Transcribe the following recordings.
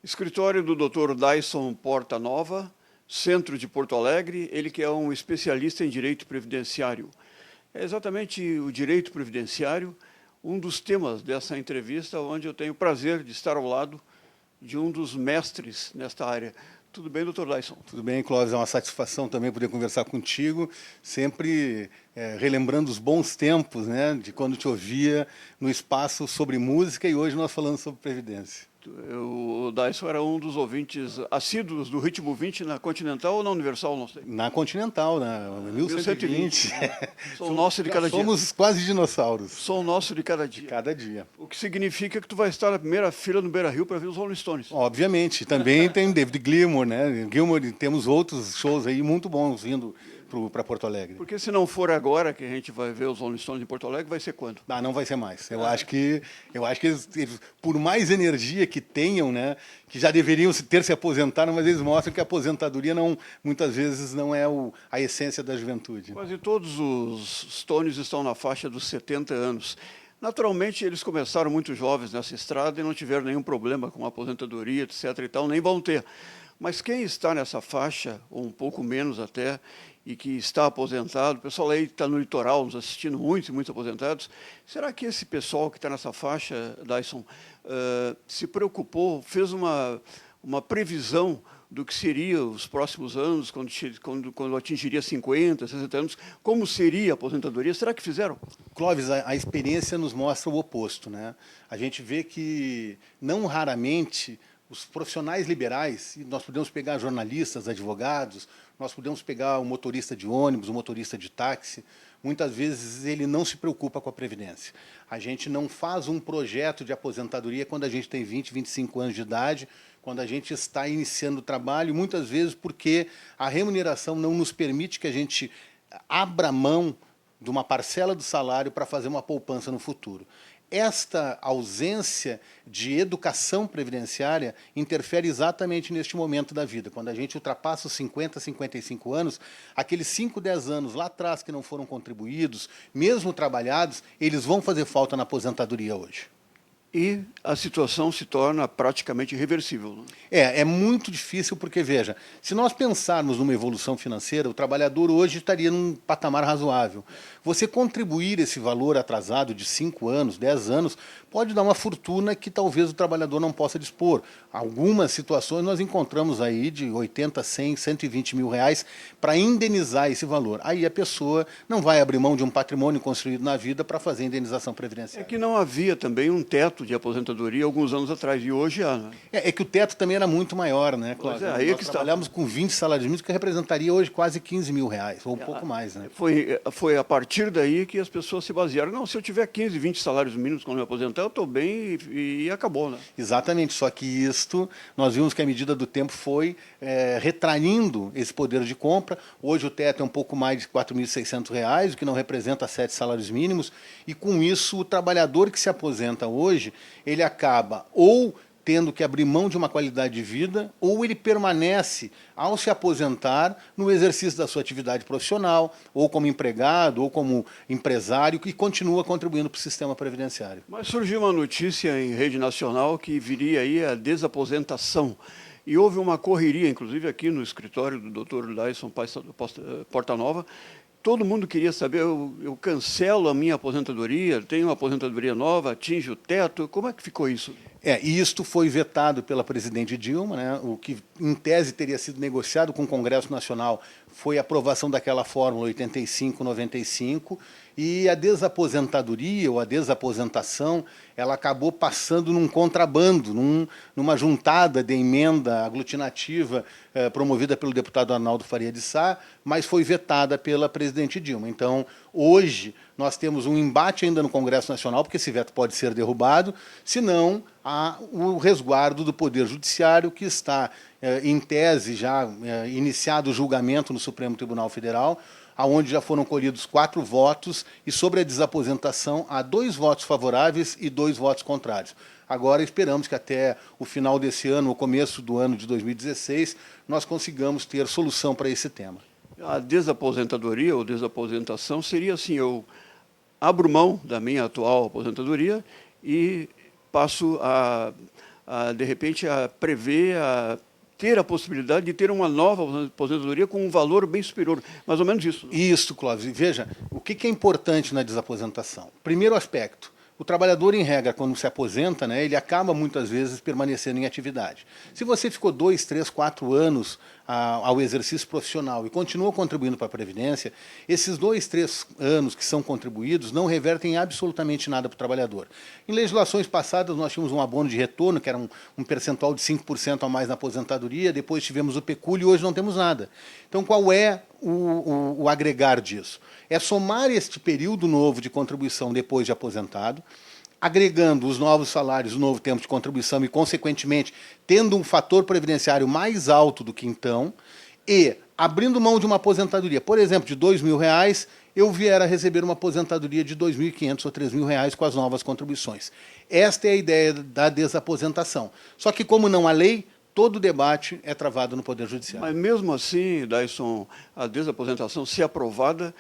Escritório do Dr. Dyson Portanova, centro de Porto Alegre, ele que é um especialista em direito previdenciário. É exatamente o direito previdenciário um dos temas dessa entrevista, onde eu tenho o prazer de estar ao lado de um dos mestres nesta área. Tudo bem, Dr. Dyson? Tudo bem, Clóvis, é uma satisfação também poder conversar contigo, sempre relembrando os bons tempos, né, de quando te ouvia no espaço sobre música e hoje nós falamos sobre previdência. O Dyson era um dos ouvintes assíduos do Ritmo 20 na Continental ou na Universal, não sei. Na Continental, na 1120. Sou nosso de cada dia. Somos quase dinossauros. Sou nosso de cada dia. De cada dia. O que significa que tu vai estar na primeira fila no Beira-Rio para ver os Rolling Stones. Obviamente. Também tem David Gilmour, né? Gilmour, temos outros shows aí muito bons vindo para Porto Alegre. Porque se não for agora que a gente vai ver os Rolling Stones em Porto Alegre, vai ser quando? Ah, não vai ser mais. Eu acho que eles, por mais energia que tenham, né, que já deveriam ter se aposentado, mas eles mostram que a aposentadoria muitas vezes não é a essência da juventude. Quase todos os Stones estão na faixa dos 70 anos. Naturalmente, eles começaram muito jovens nessa estrada e não tiveram nenhum problema com a aposentadoria, etc. e tal, nem vão ter. Mas quem está nessa faixa, ou um pouco menos até, e que está aposentado, o pessoal aí está no litoral nos assistindo, muitos aposentados, será que esse pessoal que está nessa faixa, Dyson, se preocupou, fez uma previsão do que seria os próximos anos, quando atingiria 50, 60 anos, como seria a aposentadoria? Será que fizeram? Clóvis, a experiência nos mostra o oposto, né? A gente vê que, não raramente, os profissionais liberais, e nós podemos pegar jornalistas, advogados, nós podemos pegar o motorista de ônibus, o motorista de táxi, muitas vezes ele não se preocupa com a previdência. A gente não faz um projeto de aposentadoria quando a gente tem 20, 25 anos de idade, quando a gente está iniciando o trabalho, muitas vezes porque a remuneração não nos permite que a gente abra mão de uma parcela do salário para fazer uma poupança no futuro. Esta ausência de educação previdenciária interfere exatamente neste momento da vida. Quando a gente ultrapassa os 50, 55 anos, aqueles 5, 10 anos lá atrás que não foram contribuídos, mesmo trabalhados, eles vão fazer falta na aposentadoria hoje. E a situação se torna praticamente irreversível. Né? É muito difícil porque, veja, se nós pensarmos numa evolução financeira, o trabalhador hoje estaria num patamar razoável. Você contribuir esse valor atrasado de 5 anos, 10 anos, pode dar uma fortuna que talvez o trabalhador não possa dispor. Algumas situações nós encontramos aí de 80, 100, 120 mil reais para indenizar esse valor. Aí a pessoa não vai abrir mão de um patrimônio construído na vida para fazer indenização previdenciária. É que não havia também um teto de aposentadoria alguns anos atrás, e hoje há. Né? É que o teto também era muito maior, né, Cláudio? Aí nós trabalhamos com 20 salários mínimos, que representaria hoje quase 15 mil reais, ou um pouco mais. Né? Foi a partir daí que as pessoas se basearam. Não, se eu tiver 15, 20 salários mínimos quando me aposentar, eu estou bem e acabou. Né? Exatamente, só que isto, nós vimos que a medida do tempo foi retraindo esse poder de compra. Hoje o teto é um pouco mais de R$ 4.600, o que não representa 7 salários mínimos, e com isso o trabalhador que se aposenta hoje, ele acaba ou tendo que abrir mão de uma qualidade de vida, ou ele permanece, ao se aposentar, no exercício da sua atividade profissional, ou como empregado, ou como empresário, e continua contribuindo para o sistema previdenciário. Mas surgiu uma notícia em rede nacional que viria aí a desaposentação. E houve uma correria, inclusive aqui no escritório do Dr. Dyson Portanova. Todo mundo queria saber, eu cancelo a minha aposentadoria, tenho uma aposentadoria nova, atinge o teto, como é que ficou isso? E isto foi vetado pela presidente Dilma, né? O que em tese teria sido negociado com o Congresso Nacional foi a aprovação daquela fórmula 85-95, e a desaposentadoria ou a desaposentação, ela acabou passando num contrabando, numa juntada de emenda aglutinativa promovida pelo deputado Arnaldo Faria de Sá, mas foi vetada pela presidente Dilma. Então, hoje, nós temos um embate ainda no Congresso Nacional, porque esse veto pode ser derrubado, senão há o resguardo do Poder Judiciário, que está, em tese, já iniciado o julgamento no Supremo Tribunal Federal, onde já foram colhidos 4 votos, e sobre a desaposentação há 2 votos favoráveis e 2 votos contrários. Agora esperamos que até o final desse ano, o começo do ano de 2016, nós consigamos ter solução para esse tema. A desaposentadoria ou desaposentação seria assim, eu abro mão da minha atual aposentadoria e passo a de repente, a prever, a ter a possibilidade de ter uma nova aposentadoria com um valor bem superior. Mais ou menos isso. Né? Isso, Clóvis. E veja, o que é importante na desaposentação? Primeiro aspecto, o trabalhador, em regra, quando se aposenta, né, ele acaba muitas vezes permanecendo em atividade. Se você ficou 2, 3, 4 anos ao exercício profissional e continua contribuindo para a Previdência, esses 2, 3 anos que são contribuídos não revertem absolutamente nada para o trabalhador. Em legislações passadas, nós tínhamos um abono de retorno, que era um percentual de 5% a mais na aposentadoria, depois tivemos o pecúlio e hoje não temos nada. Então, qual é o agregar disso? É somar este período novo de contribuição depois de aposentado, agregando os novos salários, o novo tempo de contribuição e, consequentemente, tendo um fator previdenciário mais alto do que então, e abrindo mão de uma aposentadoria, por exemplo, de R$2.000, eu vier a receber uma aposentadoria de R$2.500 ou R$3.000 com as novas contribuições. Esta é a ideia da desaposentação. Só que, como não há lei, todo o debate é travado no Poder Judiciário. Mas mesmo assim, Dyson, a desaposentação, se aprovada,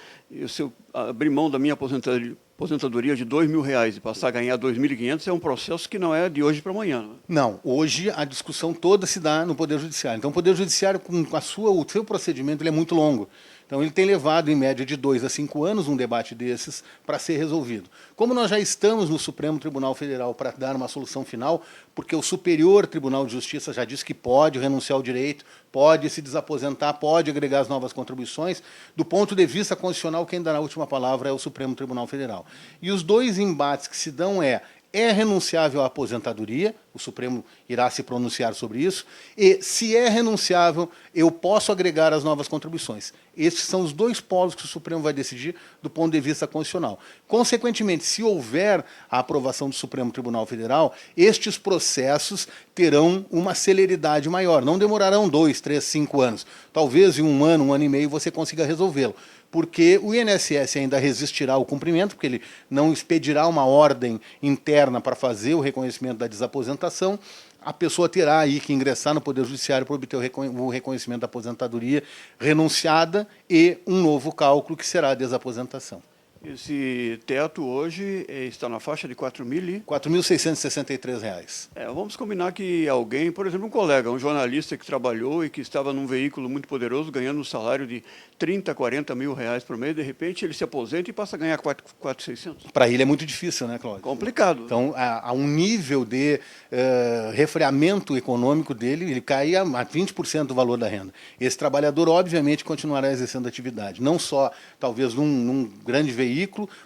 se eu abrir mão da minha aposentadoria de R$2.000 e passar a ganhar R$2.500, é um processo que não é de hoje para amanhã. Né? Não, hoje a discussão toda se dá no Poder Judiciário. Então, o Poder Judiciário, com o seu procedimento, ele é muito longo. Então, ele tem levado, em média, de 2 a 5 anos um debate desses para ser resolvido. Como nós já estamos no Supremo Tribunal Federal para dar uma solução final, porque o Superior Tribunal de Justiça já disse que pode renunciar ao direito, pode se desaposentar, pode agregar as novas contribuições, do ponto de vista constitucional, quem dá a última palavra é o Supremo Tribunal Federal. E os dois embates que se dão é renunciável à aposentadoria, o Supremo irá se pronunciar sobre isso, e se é renunciável, eu posso agregar as novas contribuições. Estes são os dois polos que o Supremo vai decidir do ponto de vista constitucional. Consequentemente, se houver a aprovação do Supremo Tribunal Federal, estes processos terão uma celeridade maior, não demorarão 2, 3, 5 anos. Talvez em 1 ano, 1 ano e meio, você consiga resolvê-lo. Porque o INSS ainda resistirá ao cumprimento, porque ele não expedirá uma ordem interna para fazer o reconhecimento da desaposentação, a pessoa terá aí que ingressar no Poder Judiciário para obter o reconhecimento da aposentadoria renunciada e um novo cálculo que será a desaposentação. Esse teto hoje está na faixa de R$ 4.663. Vamos combinar que alguém, por exemplo, um colega, um jornalista que trabalhou e que estava num veículo muito poderoso, ganhando um salário de 30, 40 mil reais por mês, de repente ele se aposenta e passa a ganhar 4.600. Para ele é muito difícil, né, Cláudio? Complicado. Então, há um nível de refreamento econômico dele, ele cai a 20% do valor da renda. Esse trabalhador, obviamente, continuará exercendo atividade, não só, talvez, num grande veículo,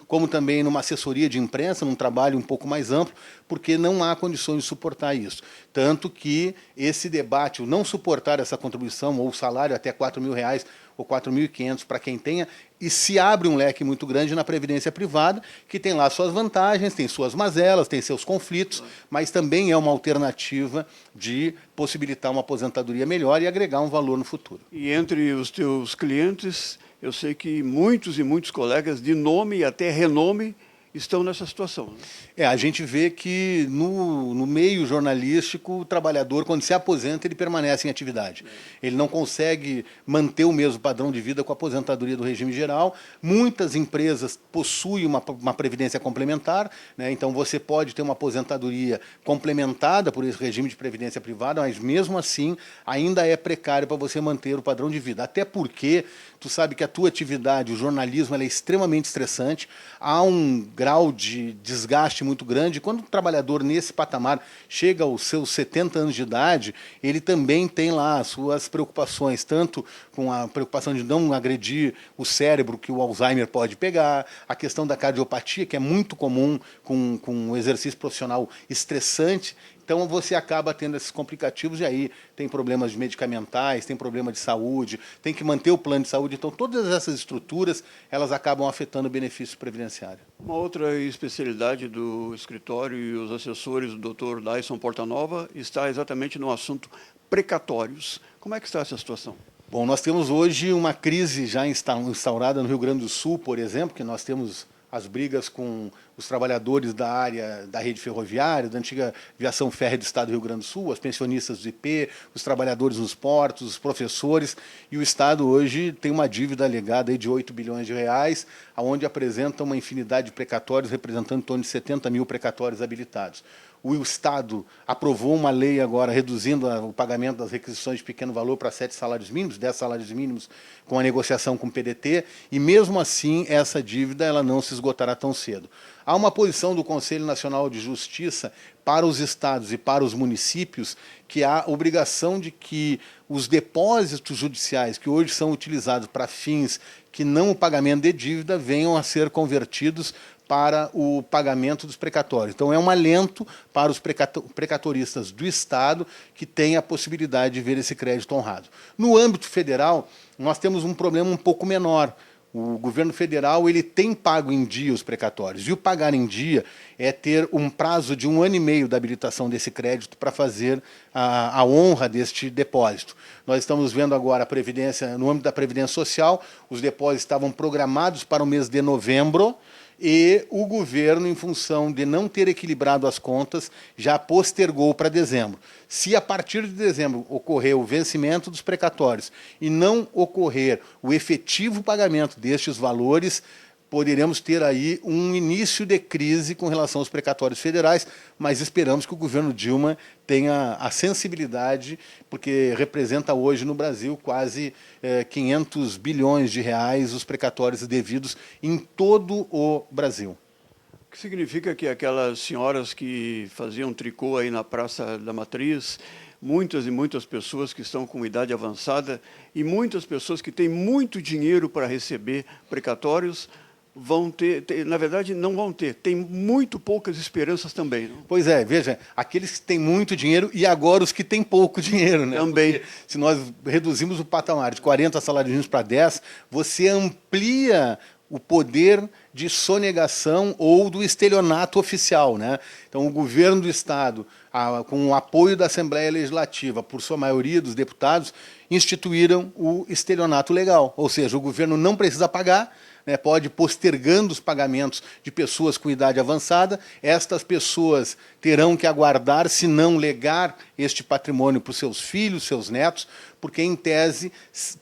como também numa assessoria de imprensa, num trabalho um pouco mais amplo, porque não há condições de suportar isso. Tanto que esse debate, o não suportar essa contribuição ou o salário até R$4.000 ou 4.500 para quem tenha, e se abre um leque muito grande na previdência privada, que tem lá suas vantagens, tem suas mazelas, tem seus conflitos, mas também é uma alternativa de possibilitar uma aposentadoria melhor e agregar um valor no futuro. E entre os teus clientes, eu sei que muitos e muitos colegas de nome e até renome estão nessa situação. Né? A gente vê que no meio jornalístico, o trabalhador, quando se aposenta, ele permanece em atividade. Ele não consegue manter o mesmo padrão de vida com a aposentadoria do regime geral. Muitas empresas possuem uma previdência complementar, né? Então você pode ter uma aposentadoria complementada por esse regime de previdência privada, mas mesmo assim ainda é precário para você manter o padrão de vida. Até porque tu sabe que a tua atividade, o jornalismo, ela é extremamente estressante, há um grau de desgaste muito grande. Quando o trabalhador nesse patamar chega aos seus 70 anos de idade, ele também tem lá as suas preocupações, tanto com a preocupação de não agredir o cérebro, que o Alzheimer pode pegar, a questão da cardiopatia, que é muito comum com o exercício profissional estressante. Então você acaba tendo esses complicativos e aí tem problemas medicamentais, tem problema de saúde, tem que manter o plano de saúde. Então todas essas estruturas, elas acabam afetando o benefício previdenciário. Uma outra especialidade do escritório e os assessores do Dr. Dyson Portanova está exatamente no assunto precatórios. Como é que está essa situação? Bom, nós temos hoje uma crise já instaurada no Rio Grande do Sul, por exemplo, que nós temos as brigas com os trabalhadores da área da rede ferroviária, da antiga Viação Férrea do Estado do Rio Grande do Sul, as pensionistas do IP, os trabalhadores nos portos, os professores, e o Estado hoje tem uma dívida alegada aí de 8 bilhões de reais, onde apresenta uma infinidade de precatórios, representando em torno de 70 mil precatórios habilitados. o Estado aprovou uma lei agora reduzindo o pagamento das requisições de pequeno valor para 7 salários mínimos, 10 salários mínimos, com a negociação com o PDT, e mesmo assim essa dívida ela não se esgotará tão cedo. Há uma posição do Conselho Nacional de Justiça para os estados e para os municípios que há obrigação de que os depósitos judiciais que hoje são utilizados para fins que não o pagamento de dívida venham a ser convertidos para o pagamento dos precatórios. Então, é um alento para os precatoristas do Estado que têm a possibilidade de ver esse crédito honrado. No âmbito federal, nós temos um problema um pouco menor. O governo federal ele tem pago em dia os precatórios. E o pagar em dia é ter um prazo de 1 ano e meio da habilitação desse crédito para fazer a honra deste depósito. Nós estamos vendo agora a Previdência, no âmbito da Previdência Social, os depósitos estavam programados para o mês de novembro, e o governo, em função de não ter equilibrado as contas, já postergou para dezembro. Se a partir de dezembro ocorrer o vencimento dos precatórios e não ocorrer o efetivo pagamento destes valores, poderemos ter aí um início de crise com relação aos precatórios federais, mas esperamos que o governo Dilma tenha a sensibilidade, porque representa hoje no Brasil quase 500 bilhões de reais os precatórios devidos em todo o Brasil. O que significa que aquelas senhoras que faziam tricô aí na Praça da Matriz, muitas e muitas pessoas que estão com idade avançada e muitas pessoas que têm muito dinheiro para receber precatórios, vão ter, na verdade, não vão ter. Tem muito poucas esperanças também. Não? Pois é, veja, aqueles que têm muito dinheiro e agora os que têm pouco dinheiro. Né? Também. Porque se nós reduzimos o patamar de 40 salários mínimos para 10, você amplia o poder de sonegação ou do estelionato oficial. Né? Então, o governo do Estado, com o apoio da Assembleia Legislativa, por sua maioria dos deputados, instituíram o estelionato legal. Ou seja, o governo não precisa pagar, né, pode ir postergando os pagamentos de pessoas com idade avançada. Estas pessoas terão que aguardar, se não legar este patrimônio para os seus filhos, seus netos, porque, em tese,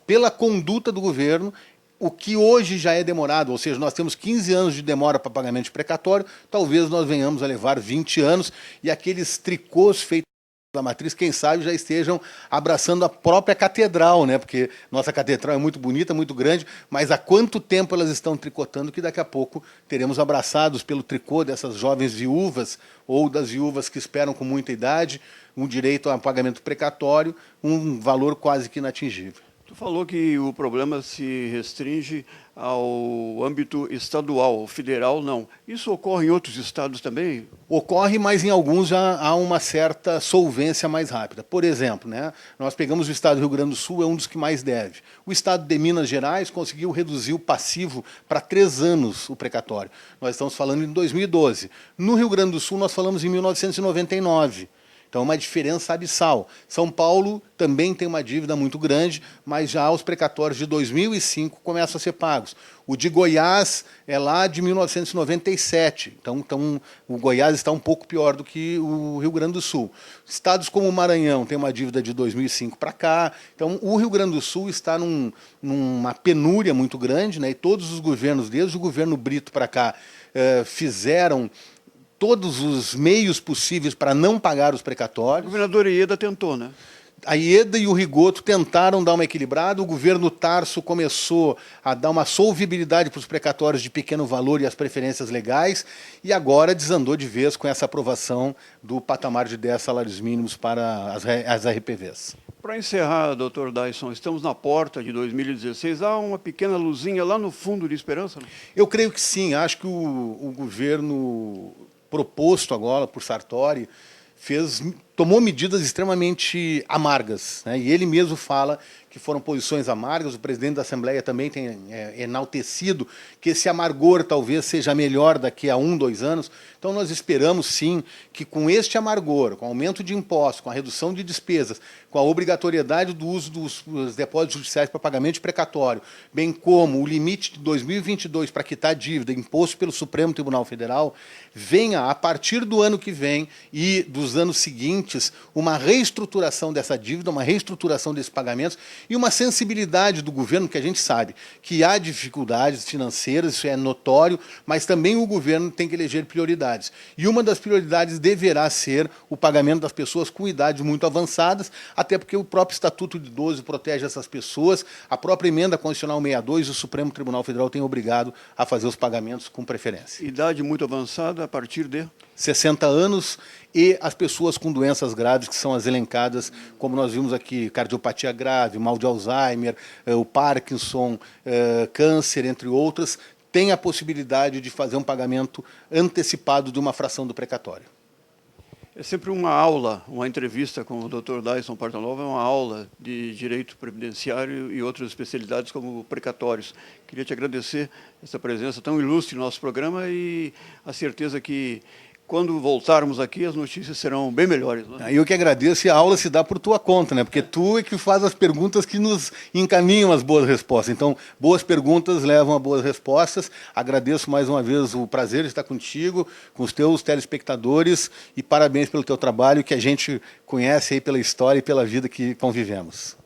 pela conduta do governo, o que hoje já é demorado, ou seja, nós temos 15 anos de demora para pagamento de precatório, talvez nós venhamos a levar 20 anos, e aqueles tricôs feitos da Matriz, quem sabe, já estejam abraçando a própria catedral, né? Porque nossa catedral é muito bonita, muito grande, mas há quanto tempo elas estão tricotando que daqui a pouco teremos abraçados pelo tricô dessas jovens viúvas ou das viúvas que esperam com muita idade um direito a pagamento precatório, um valor quase que inatingível. Tu falou que o problema se restringe ao âmbito estadual, federal não. Isso ocorre em outros estados também? Ocorre, mas em alguns já há uma certa solvência mais rápida. Por exemplo, né, nós pegamos o estado do Rio Grande do Sul, é um dos que mais deve. O estado de Minas Gerais conseguiu reduzir o passivo para 3 anos o precatório. Nós estamos falando em 2012. No Rio Grande do Sul, nós falamos em 1999. Então, é uma diferença abissal. São Paulo também tem uma dívida muito grande, mas já os precatórios de 2005 começam a ser pagos. O de Goiás é lá de 1997. Então o Goiás está um pouco pior do que o Rio Grande do Sul. Estados como o Maranhão têm uma dívida de 2005 para cá. Então, o Rio Grande do Sul está numa penúria muito grande, né? E todos os governos, desde o governo Brito para cá, fizeram todos os meios possíveis para não pagar os precatórios. O governador Ieda tentou, né? A Ieda e o Rigoto tentaram dar uma equilibrada, o governo Tarso começou a dar uma solvibilidade para os precatórios de pequeno valor e as preferências legais, e agora desandou de vez com essa aprovação do patamar de 10 salários mínimos para as RPVs. Para encerrar, doutor Dyson, estamos na porta de 2016, há uma pequena luzinha lá no fundo de esperança? Não? Eu creio que sim, acho que o governo proposto agora por Sartori tomou medidas extremamente amargas, né? E ele mesmo fala que foram posições amargas. O presidente da Assembleia também tem enaltecido que esse amargor talvez seja melhor daqui a 1, 2 anos. Então nós esperamos sim que com este amargor, com o aumento de impostos, com a redução de despesas, com a obrigatoriedade do uso dos depósitos judiciais para pagamento de precatório, bem como o limite de 2022 para quitar dívida imposto pelo Supremo Tribunal Federal, venha a partir do ano que vem e dos anos seguintes antes uma reestruturação dessa dívida, uma reestruturação desses pagamentos e uma sensibilidade do governo, que a gente sabe que há dificuldades financeiras, isso é notório, mas também o governo tem que eleger prioridades. E uma das prioridades deverá ser o pagamento das pessoas com idades muito avançadas, até porque o próprio Estatuto de Idoso protege essas pessoas, a própria Emenda Constitucional 62, o Supremo Tribunal Federal tem obrigado a fazer os pagamentos com preferência. Idade muito avançada a partir de 60 anos e as pessoas com doenças graves, que são as elencadas, como nós vimos aqui, cardiopatia grave, mal de Alzheimer, o Parkinson, câncer, entre outras, têm a possibilidade de fazer um pagamento antecipado de uma fração do precatório. É sempre uma aula, uma entrevista com o Dr. Dyson Portanova, é uma aula de direito previdenciário e outras especialidades como precatórios. Queria te agradecer essa presença tão ilustre no nosso programa e a certeza que quando voltarmos aqui as notícias serão bem melhores. Né? Eu que agradeço, e a aula se dá por tua conta, né? Porque tu é que faz as perguntas que nos encaminham as boas respostas. Então, boas perguntas levam a boas respostas. Agradeço mais uma vez o prazer de estar contigo, com os teus telespectadores, e parabéns pelo teu trabalho, que a gente conhece aí pela história e pela vida que convivemos.